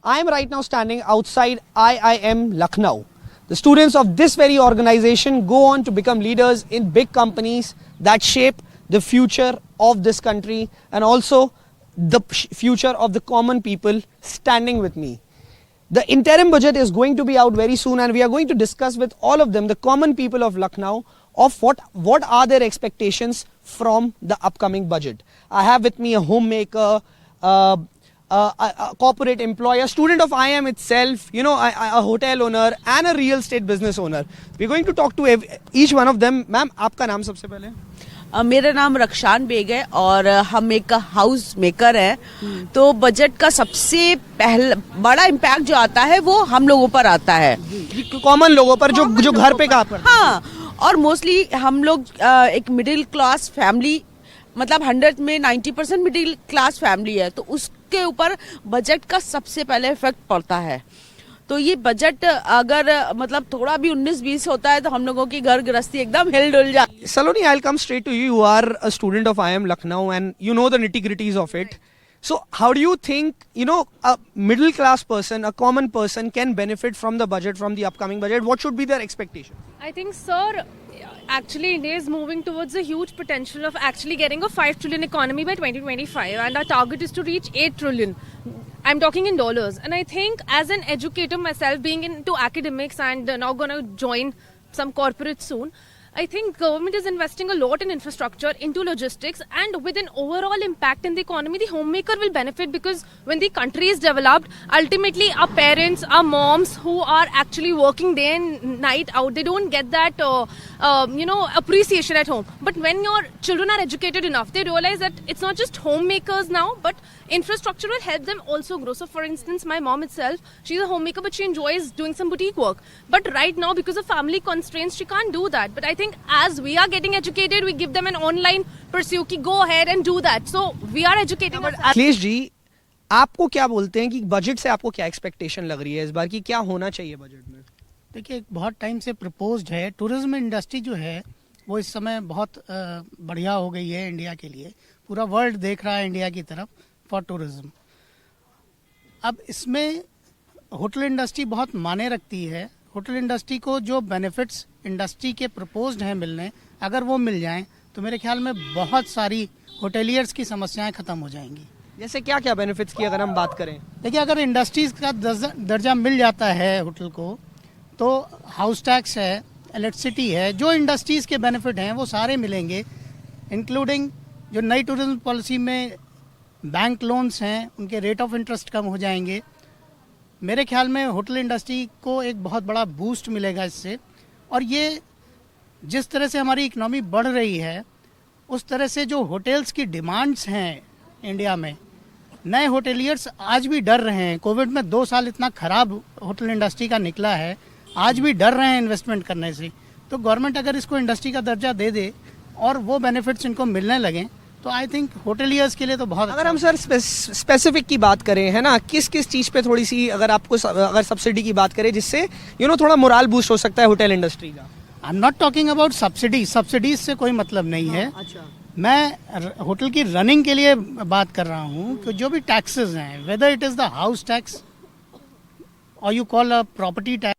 I am right now standing outside IIM Lucknow. The students of this very organization go on to become leaders in big companies that shape the future of this country and also the future of the common people standing with me. The interim budget is going to be out very soon and we are going to discuss with all of them, the common people of Lucknow, of what are their expectations from the upcoming budget. I have with me a homemaker, a corporate employee, a student of IIM itself, a hotel owner and a real estate business owner. We're going to talk to each one of them. Ma'am, आपका नाम सबसे पहले? मेरा नाम रक्षान bag है और हम एक हाउस मेकर हैं। तो बजट का सबसे पहला बड़ा इम्पैक्ट जो आता है वो हम लोगों पर आता है, कॉमन लोगों पर जो घर पे काम करते हैं। हाँ, और मोस्टली हम लोग एक मिडिल क्लास फैमिली, मतलब 100 में 90% मिडिल क्लास फैमिली है, तो उसके ऊपर बजट का सबसे पहले इफेक्ट पड़ता है। तो ये बजट अगर मतलब थोड़ा भी 19-20 होता है तो हम लोगों की घर गृहस्थी एकदम हिल डुल जाती है। Saloni, I'll come straight to you. You are a student of IIM Lucknow and you know the nitty-gritties of it. So how do you think, a middle class person, a common person can benefit from the budget, from the upcoming budget? What should be their expectation? I think, sir, actually India is moving towards a huge potential of actually getting a 5 trillion economy by 2025 and our target is to reach 8 trillion. I'm talking in dollars, and I think as an educator myself, being into academics and now going to join some corporate soon, I think government is investing a lot in infrastructure, into logistics, and with an overall impact in the economy, the homemaker will benefit because when the country is developed, ultimately our parents, our moms who are actually working day and night out, they don't get that, appreciation at home. But when your children are educated enough, they realize that it's not just homemakers now, but infrastructure will help them also grow. So for instance, my mom itself, she's a homemaker, but she enjoys doing some boutique work. But right now, because of family constraints, she can't do that. But I think as we are getting educated, we give them an online pursuit ki go ahead and do that. So we are educating. Akhilesh ji, आपको क्या बोलते हैं कि budget से आपको क्या expectation लग रही है इस बार की, क्या होना चाहिए बजट में? देखिए, बहुत टाइम से प्रपोज्ड है। टूरिज्म इंडस्ट्री जो है वो इस समय बहुत बढ़िया हो गई है इंडिया के लिए। पूरा वर्ल्ड देख रहा है इंडिया की तरफ फॉर टूरिज्म। अब इसमें होटल इंडस्ट्री बहुत माने रखती है। होटल इंडस्ट्री को जो बेनिफिट्स इंडस्ट्री के प्रपोज्ड हैं मिलने, अगर वो मिल जाएं तो मेरे ख्याल में बहुत सारी होटेलियर्स की समस्याएं खत्म हो जाएंगी। जैसे क्या क्या बेनिफिट्स की अगर हम बात करें? देखिए, अगर इंडस्ट्रीज का दर्जा मिल जाता है होटल को, तो हाउस टैक्स है, इलेक्ट्रिसिटी है, जो इंडस्ट्रीज के बेनिफिट हैं वो सारे मिलेंगे, इंक्लूडिंग जो नई टूरिज्म पॉलिसी में बैंक लोन्स हैं उनके रेट ऑफ इंटरेस्ट कम हो जाएंगे। मेरे ख्याल में होटल इंडस्ट्री को एक बहुत बड़ा बूस्ट मिलेगा इससे। और ये जिस तरह से हमारी इकनॉमी बढ़ रही है, उस तरह से जो होटल्स की डिमांड्स हैं इंडिया में, नए होटेलियर्स आज भी डर रहे हैं। कोविड में 2 साल इतना ख़राब होटल इंडस्ट्री का निकला है, आज भी डर रहे हैं इन्वेस्टमेंट करने से। तो गवर्नमेंट अगर इसको इंडस्ट्री का दर्जा दे दे और वो बेनिफिट्स इनको मिलने लगें तो आई थिंक होटेलियर्स के लिए तो बहुत। अगर हम सर स्पेसिफिक की बात करें, है ना, किस किस चीज़ पे थोड़ी सी अगर आपको अगर सब्सिडी की बात करें जिससे थोड़ा मोराल बूस्ट हो सकता है होटल इंडस्ट्री का? I am not talking about subsidies से कोई मतलब नहीं है। अच्छा, मैं होटल की रनिंग के लिए बात कर रहा हूँ कि जो भी टैक्सेस हैं, whether it is the house tax or you call a property tax,